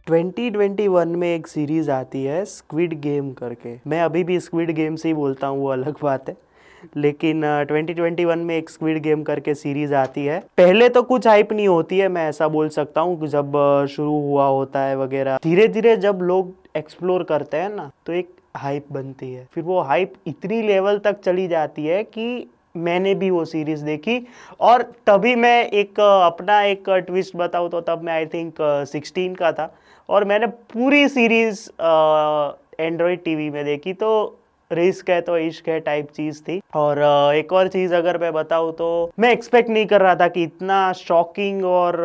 2021 में एक सीरीज आती है स्क्विड गेम करके। मैं अभी भी स्क्विड गेम से ही बोलता हूँ, वो अलग बात है। लेकिन 2021 में एक स्क्विड गेम करके सीरीज आती है। पहले तो कुछ हाइप नहीं होती है, मैं ऐसा बोल सकता हूँ। जब शुरू हुआ होता है वगैरह, धीरे धीरे जब लोग एक्सप्लोर करते हैं ना, तो एक हाइप बनती है। फिर वो हाइप इतनी लेवल तक चली जाती है कि मैंने भी वो सीरीज देखी। और तभी मैं एक अपना एक ट्विस्ट बताऊँ तो तब मैं आई थिंक 16 का था, और मैंने पूरी सीरीज एंड्रॉयड टीवी में देखी। तो रिस्क है तो इश्क है टाइप चीज थी। और एक और चीज अगर मैं बताऊँ तो मैं एक्सपेक्ट नहीं कर रहा था कि इतना शॉकिंग और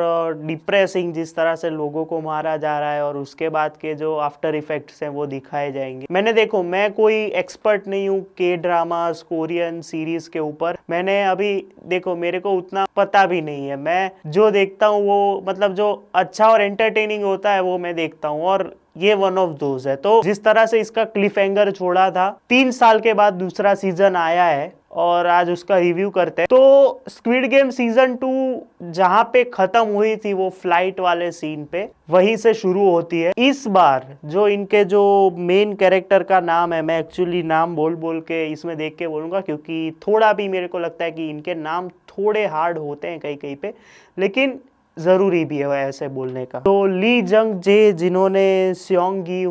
डिप्रेसिंग जिस तरह से लोगों को मारा जा रहा है और उसके बाद के जो आफ्टर इफेक्ट्स हैं वो दिखाए जाएंगे। देखो, मैं कोई एक्सपर्ट नहीं हूँ के ड्रामास कोरियन सीरीज के ऊपर। मैंने अभी देखो, मेरे को उतना पता भी नहीं है। मैं जो देखता हूँ वो मतलब जो अच्छा और एंटरटेनिंग होता है वो मैं देखता हूँ, और ये वन ऑफ दोज है। तो जिस तरह से इसका क्लिफ हैंगर छोड़ा था, 3 साल के बाद दूसरा सीजन आया है और आज उसका रिव्यू करते हैं। तो स्क्विड गेम सीजन 2 जहां पे खत्म हुई थी वो फ्लाइट वाले सीन पे, वहीं से शुरू होती है। इस बार जो इनके जो मेन कैरेक्टर का नाम है, मैं एक्चुअली नाम बोल बोल के इसमें देख के बोलूंगा, क्योंकि थोड़ा भी मेरे को लगता है कि इनके नाम थोड़े हार्ड होते हैं कहीं कहीं पे, लेकिन जरूरी भी है ऐसे बोलने का। तो ली जंग जे, जिन्होंने स्योंग गी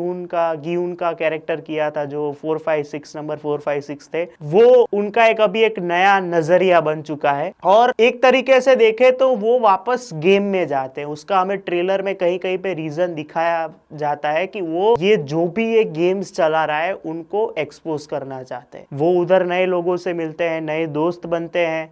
का कैरेक्टर किया था, जो 456 नंबर 456 थे, वो उनका एक अभी एक नया नजरिया बन चुका है। और एक तरीके से देखे तो वो वापस गेम में जाते हैं। उसका हमें ट्रेलर में कहीं कहीं पे रीजन दिखाया जाता है कि वो ये जो भी ये गेम्स चला रहा है उनको एक्सपोज करना चाहते हैं। वो उधर नए लोगों से मिलते हैं, नए दोस्त बनते हैं,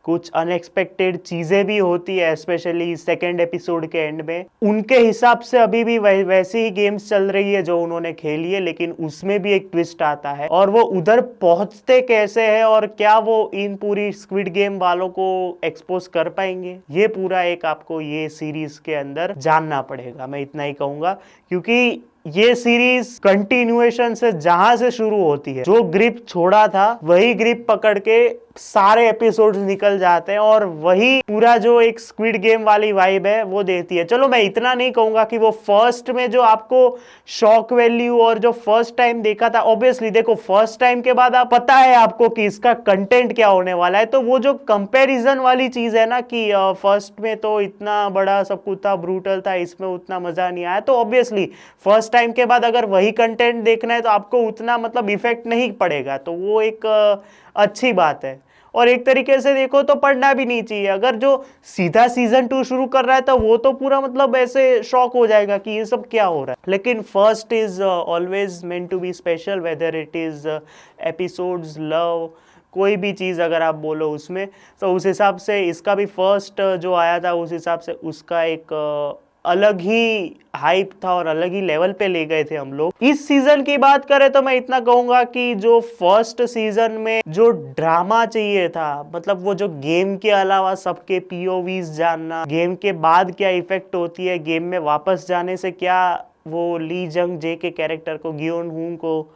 कुछ अनएक्सपेक्टेड चीजें भी होती है, स्पेशली सेकेंड एपिसोड के एंड में। उनके हिसाब से अभी भी वैसी ही गेम्स चल रही है जो उन्होंने खेली है, लेकिन उसमें भी एक ट्विस्ट आता है। और वो उधर पहुंचते कैसे हैं और क्या वो इन पूरी स्क्विड गेम वालों को एक्सपोज कर पाएंगे, ये पूरा एक आपको ये सीरीज के अंदर जानना पड़ेगा। मैं इतना ही कहूंगा, क्योंकि ये सीरीज कंटिन्यूएशन से जहां से शुरू होती है, जो ग्रिप छोड़ा था वही ग्रिप पकड़ के सारे एपिसोड्स निकल जाते हैं, और वही पूरा जो एक स्क्विड गेम वाली वाइब है वो देती है। चलो, मैं इतना नहीं कहूंगा कि वो फर्स्ट में जो आपको शॉक वैल्यू और जो फर्स्ट टाइम देखा था, ऑब्वियसली देखो फर्स्ट टाइम के बाद आप पता है आपको कि इसका कंटेंट क्या होने वाला है। तो वो जो कंपैरिजन वाली चीज है ना कि फर्स्ट में तो इतना बड़ा सब कुछ था, ब्रूटल था, इसमें उतना मजा नहीं आया, तो ऑब्वियसली फर्स्ट टाइम के बाद अगर वही कंटेंट देखना है तो आपको उतना मतलब इफेक्ट नहीं पड़ेगा। तो वो एक अच्छी बात है। और एक तरीके से देखो तो पढ़ना भी नहीं चाहिए। अगर जो सीधा सीजन 2 शुरू कर रहा है तो वो तो पूरा मतलब ऐसे शॉक हो जाएगा कि ये सब क्या हो रहा है। लेकिन first is always meant to be special, whether it is episodes, love, कोई भी चीज़ अगर आप बोलो उसमें, तो उस हिसाब से इसका भी फर्स्ट जो आया था उस हिसाब से उसका एक अलग ही हाइप था और अलग ही लेवल पे ले गए थे हम लोग। इस सीजन की बात करें तो मैं इतना कहूंगा कि जो फर्स्ट सीजन में जो ड्रामा चाहिए था, मतलब वो जो गेम के अलावा सबके पीओवीज जानना, गेम के बाद क्या इफेक्ट होती है, गेम में वापस जाने से क्या वो ली जंग जे के कैरेक्टर को, गियोन हून को,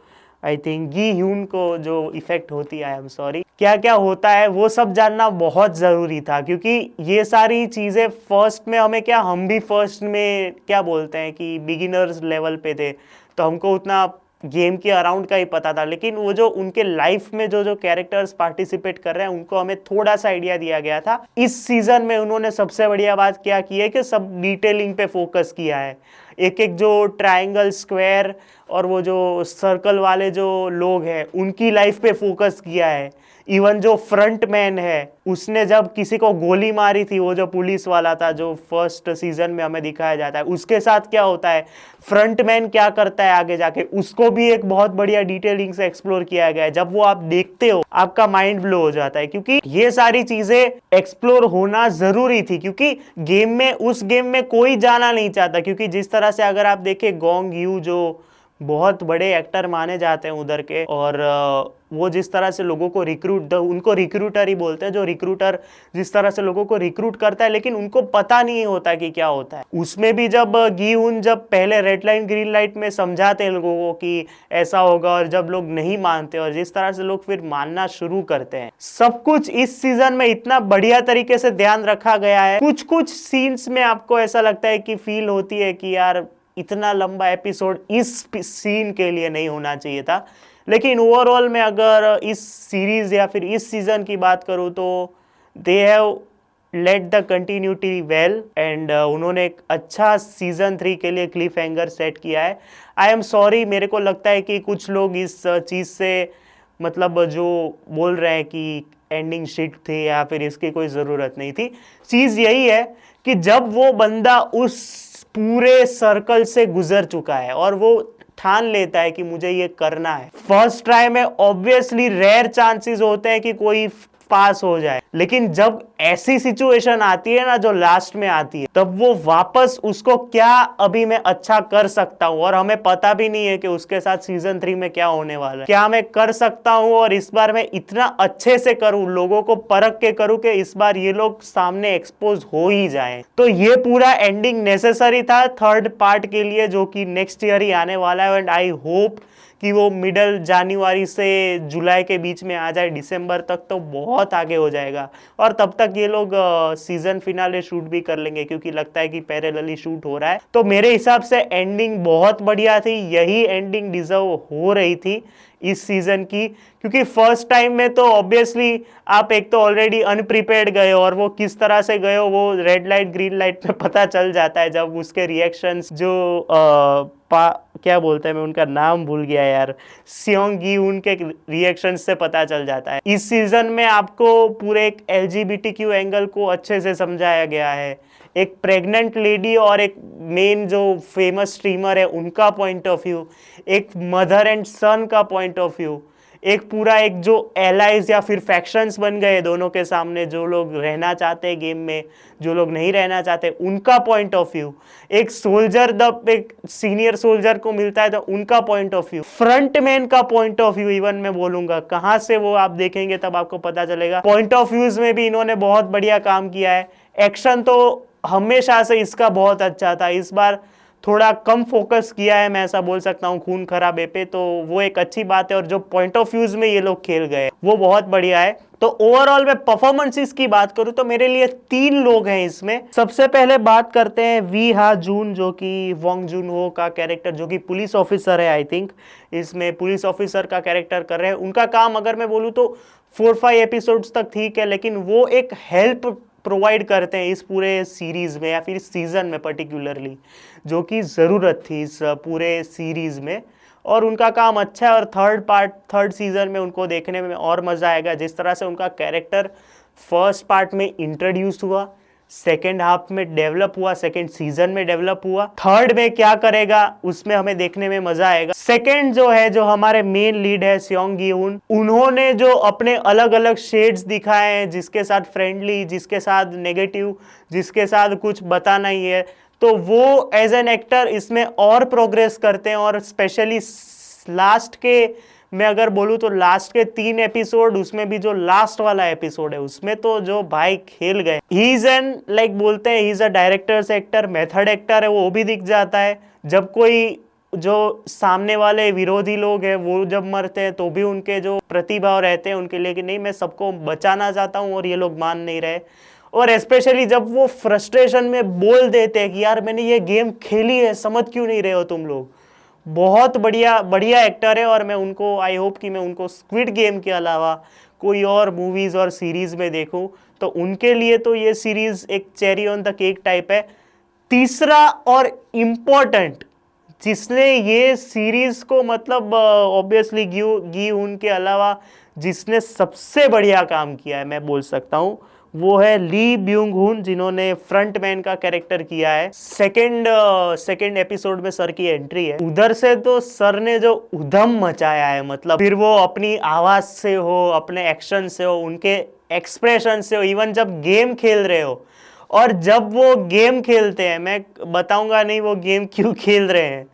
आई थिंक गी ह्यून को जो इफेक्ट होती है, आई एम सॉरी, क्या क्या होता है, वो सब जानना बहुत जरूरी था। क्योंकि ये सारी चीजें फर्स्ट में हमें क्या, हम भी फर्स्ट में क्या बोलते हैं कि बिगिनर्स लेवल पे थे, तो हमको उतना गेम के अराउंड का ही पता था। लेकिन वो जो उनके लाइफ में जो जो कैरेक्टर्स पार्टिसिपेट कर रहे हैं उनको हमें थोड़ा सा आइडिया दिया गया था। इस सीजन में उन्होंने सबसे बढ़िया बात क्या की है कि सब डिटेलिंग पे फोकस किया है। एक एक जो ट्रायंगल, स्क्वायर और वो जो सर्कल वाले जो लोग हैं उनकी लाइफ पे फोकस किया है। इवन जो फ्रंट मैन है, उसने जब किसी को गोली मारी थी, वो जो पुलिस वाला था जो फर्स्ट सीजन में हमें दिखाया जाता है, उसके साथ क्या होता है, फ्रंट मैन क्या करता है आगे जाके, उसको भी एक बहुत बढ़िया डिटेलिंग से एक्सप्लोर किया गया है। जब वो आप देखते हो आपका माइंड ब्लो हो जाता है, क्योंकि ये सारी चीजें एक्सप्लोर होना जरूरी थी। क्योंकि गेम में, उस गेम में कोई जाना नहीं चाहता, क्योंकि जिस तरह से अगर आप देखें गोंग यू जो बहुत बड़े एक्टर माने जाते हैं उधर के, और वो जिस तरह से लोगों को रिक्रूट, उनको रिक्रूटर ही बोलते हैं, जो रिक्रूटर जिस तरह से लोगों को रिक्रूट करता है लेकिन उनको पता नहीं होता कि क्या होता है। उसमें भी जब गी हुन जब पहले रेड लाइन ग्रीन लाइट में समझाते हैं लोगों को कि ऐसा होगा, और जब लोग नहीं मानते और जिस तरह से लोग फिर मानना शुरू करते हैं, सब कुछ इस सीजन में इतना बढ़िया तरीके से ध्यान रखा गया है। कुछ कुछ सीन्स में आपको ऐसा लगता है कि फील होती है कि यार इतना लंबा एपिसोड इस सीन के लिए नहीं होना चाहिए था। लेकिन ओवरऑल में अगर इस सीरीज या फिर इस सीजन की बात करूँ तो they have let the continuity well and उन्होंने एक अच्छा सीजन 3 के लिए क्लिफ हैंगर सेट किया है। आई एम सॉरी, मेरे को लगता है कि कुछ लोग इस चीज़ से मतलब जो बोल रहे हैं कि एंडिंग शिट थी या फिर इसकी कोई ज़रूरत नहीं थी। चीज़ यही है कि जब वो बंदा उस पूरे सर्कल से गुजर चुका है और वो ठान लेता है कि मुझे ये करना है, फर्स्ट ट्राई में ऑब्वियसली रेयर चांसेस होते हैं कि कोई पास हो जाए, लेकिन जब ऐसी सिचुएशन आती है ना जो लास्ट में आती है, तब वो वापस उसको क्या अभी मैं अच्छा कर सकता हूं, और हमें पता भी नहीं है कि उसके साथ सीजन 3 में क्या होने वाला है, क्या मैं कर सकता हूं और इस बार मैं इतना अच्छे से करूं, लोगों को परख के करूं कि इस बार ये लोग सामने एक्सपोज हो ही जाएं। तो ये पूरा एंडिंग नेसेसरी था थर्ड पार्ट के लिए, जो कि नेक्स्ट ईयर ही आने वाला है। एंड आई होप कि वो मिडल जनवरी से जुलाई के बीच में आ जाए, दिसंबर तक तो बहुत आगे हो जाएगा, और तब तक ये लोग सीजन फिनाले शूट भी कर लेंगे, क्योंकि लगता है कि पैरेलली शूट हो रहा है। तो मेरे हिसाब से एंडिंग बहुत बढ़िया थी, यही एंडिंग डिजर्व हो रही थी इस सीजन की, क्योंकि फर्स्ट टाइम में तो ऑब्वियसली आप एक तो ऑलरेडी अनप्रिपेयर्ड गए हो, और वो किस तरह से गए हो वो रेड लाइट ग्रीन लाइट में पता चल जाता है, जब उसके रिएक्शंस जो क्या बोलते हैं, मैं उनका नाम भूल गया यार, सियोंग गी उनके रिएक्शन से पता चल जाता है। इस सीजन में आपको पूरे एक LGBTQ एंगल को अच्छे से समझाया गया है, एक प्रेग्नेंट लेडी और एक मेन जो फेमस स्ट्रीमर है उनका पॉइंट ऑफ व्यू, एक मदर एंड सन का पॉइंट ऑफ व्यू, एक पूरा एक जो एलाइज या फिर फैक्शंस बन गए दोनों के सामने, जो लोग रहना चाहते हैं गेम में, जो लोग नहीं रहना चाहते उनका पॉइंट ऑफ व्यू, एक सोल्जर जब एक सीनियर सोल्जर को मिलता है तो उनका point of view, front man का पॉइंट ऑफ व्यू, इवन मैं बोलूंगा कहां से वो आप देखेंगे तब आपको पता चलेगा। पॉइंट ऑफ व्यूज में भी इन्होंने बहुत बढ़िया काम किया है। एक्शन तो हमेशा से इसका बहुत अच्छा था, इस बार थोड़ा कम फोकस किया है, मैं ऐसा बोल सकता हूँ खून खराबे पे, तो वो एक अच्छी बात है। और जो पॉइंट ऑफ व्यूज में ये लोग खेल गए वो बहुत बढ़िया है। तो ओवरऑल मैं परफॉर्मेंसेस की बात करूं तो मेरे लिए 3 लोग हैं इसमें। सबसे पहले बात करते हैं वी हा जून, जो कि वोंग जून हो का कैरेक्टर, जो कि पुलिस ऑफिसर है, आई थिंक इसमें पुलिस ऑफिसर का कैरेक्टर कर रहे हैं। उनका काम अगर मैं बोलूँ तो 4-5 एपिसोड्स तक ठीक है, लेकिन वो एक हेल्प प्रोवाइड करते हैं इस पूरे सीरीज में या फिर इस सीजन में पर्टिकुलरली, जो कि ज़रूरत थी इस पूरे सीरीज में, और उनका काम अच्छा है। और थर्ड सीजन में उनको देखने में और मज़ा आएगा, जिस तरह से उनका कैरेक्टर फर्स्ट पार्ट में इंट्रोड्यूस हुआ, सेकेंड हाफ में डेवलप हुआ, सेकेंड सीजन में डेवलप हुआ, थर्ड में क्या करेगा उसमें हमें देखने में मजा आएगा। सेकेंड जो है, जो हमारे मेन लीड है सियोंग गी हुन, उन्होंने जो अपने अलग अलग शेड्स दिखाए हैं, जिसके साथ फ्रेंडली, जिसके साथ नेगेटिव, जिसके साथ कुछ बताना ही है, तो वो एज एन एक्टर इसमें और प्रोग्रेस करते हैं। और स्पेशली लास्ट के मैं अगर बोलूँ तो लास्ट के 3 एपिसोड, उसमें भी जो लास्ट वाला एपिसोड है उसमें तो जो भाई खेल गए, ही इज एन लाइक बोलते हैं he is a directors actor, method actor है, वो भी दिख जाता है। जब कोई जो सामने वाले विरोधी लोग हैं वो जब मरते हैं तो भी उनके जो प्रतिभाव रहते हैं उनके लिए कि नहीं मैं सबको बचाना चाहता हूँ और ये लोग मान नहीं रहे। और स्पेशली जब वो फ्रस्ट्रेशन में बोल देते हैं कि यार मैंने ये गेम खेली है, समझ क्यों नहीं रहे हो तुम लोग। बहुत बढ़िया बढ़िया एक्टर है, और मैं उनको आई होप कि मैं उनको स्क्विड गेम के अलावा कोई और मूवीज और सीरीज में देखूं, तो उनके लिए तो ये सीरीज एक cherry on the cake type है। तीसरा और इम्पोर्टेंट, जिसने ये सीरीज को मतलब ऑब्वियसली गी हुन के अलावा जिसने सबसे बढ़िया काम किया है मैं बोल सकता हूँ, वो है ली ब्यूंग हुन, जिन्होंने फ्रंट मैन का कैरेक्टर किया है। सेकंड एपिसोड में सर की एंट्री है, उधर से तो सर ने जो उधम मचाया है, मतलब फिर वो अपनी आवाज से हो, अपने एक्शन से हो, उनके एक्सप्रेशन से हो, इवन जब गेम खेल रहे हो, और जब वो गेम खेलते हैं, मैं बताऊंगा नहीं वो गेम क्यों खेल रहे हैं,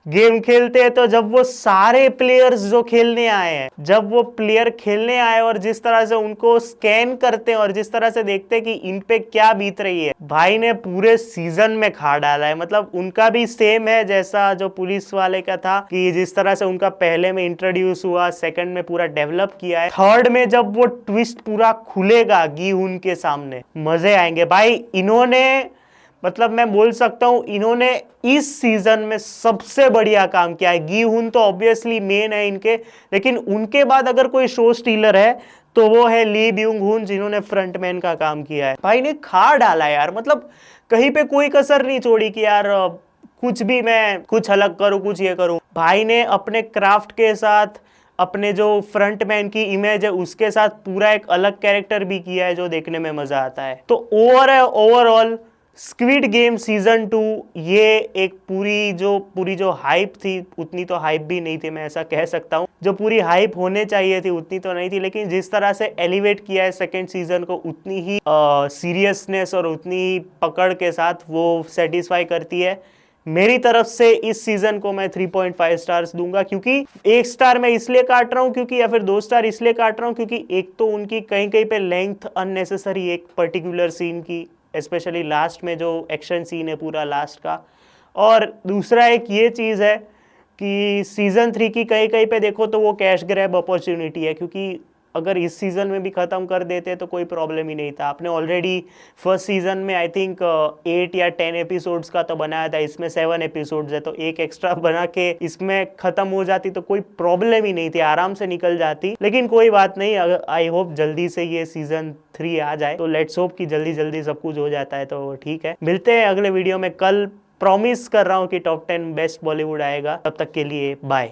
गेम खेलते हैं तो जब वो सारे प्लेयर्स जो खेलने आए हैं, जब वो प्लेयर खेलने आए और जिस तरह से उनको स्कैन करते हैं और जिस तरह से देखते हैं कि इन पे क्या बीत रही है, भाई ने पूरे सीजन में खा डाला है। मतलब उनका भी सेम है जैसा जो पुलिस वाले का था, कि जिस तरह से उनका पहले में इंट्रोड्यूस हुआ, सेकंड में पूरा डेवलप किया है, थर्ड में जब वो ट्विस्ट पूरा खुलेगा गी हुन के सामने, मजे आएंगे भाई। इन्होंने मतलब मैं बोल सकता हूँ इन्होंने इस सीजन में सबसे बढ़िया काम किया है। गी हुन तो ऑब्वियसली मेन है इनके, लेकिन उनके बाद अगर कोई शो स्टीलर है तो वो है ली ब्यूंग हुन, जिन्होंने फ्रंटमैन का काम किया है। भाई ने खा डाला यार, मतलब कहीं पे कोई कसर नहीं छोड़ी कि यार कुछ भी मैं कुछ अलग करूं, कुछ ये करूं। भाई ने अपने क्राफ्ट के साथ अपने जो फ्रंटमैन की इमेज है उसके साथ पूरा एक अलग कैरेक्टर भी किया है जो देखने में मजा आता है। तो ओवरऑल स्क्विड गेम सीजन 2 ये एक पूरी जो हाइप थी, उतनी तो हाइप भी नहीं थी, मैं ऐसा कह सकता हूँ। जो पूरी हाइप होने चाहिए थी उतनी तो नहीं थी, लेकिन जिस तरह से एलिवेट किया है सेकंड सीजन को, उतनी ही सीरियसनेस और उतनी ही पकड़ के साथ वो सेटिस्फाई करती है। मेरी तरफ से इस सीजन को मैं 3.5 स्टार्स दूंगा, क्योंकि 1 स्टार मैं इसलिए काट रहा हूं क्योंकि, या फिर 2 स्टार इसलिए काट रहा हूं क्योंकि एक तो उनकी कहीं कहीं पे लेंथ अननेसेसरी, एक पर्टिकुलर सीन की, स्पेशली लास्ट में जो एक्शन सीन है पूरा लास्ट का। और दूसरा एक ये चीज़ है कि सीजन 3 की कहीं कहीं पे देखो तो वो कैश ग्रैब अपॉर्चुनिटी है, क्योंकि अगर इस सीजन में भी ख़त्म कर देते तो कोई प्रॉब्लम ही नहीं था। आपने ऑलरेडी फर्स्ट सीजन में आई थिंक 8 या 10 एपिसोड्स का तो बनाया था, इसमें 7 एपिसोड्स है, तो एक एक्स्ट्रा बना के इसमें ख़त्म हो जाती तो कोई प्रॉब्लम ही नहीं थी, आराम से निकल जाती। लेकिन कोई बात नहीं, आई होप जल्दी से ये सीजन 3 आ जाए, तो लेट्स होप कि जल्दी जल्दी सब कुछ हो जाता है, तो ठीक है। मिलते हैं अगले वीडियो में कल। प्रॉमिस कर रहा हूँ कि टॉप 10 बेस्ट बॉलीवुड आएगा। तब तक के लिए बाय।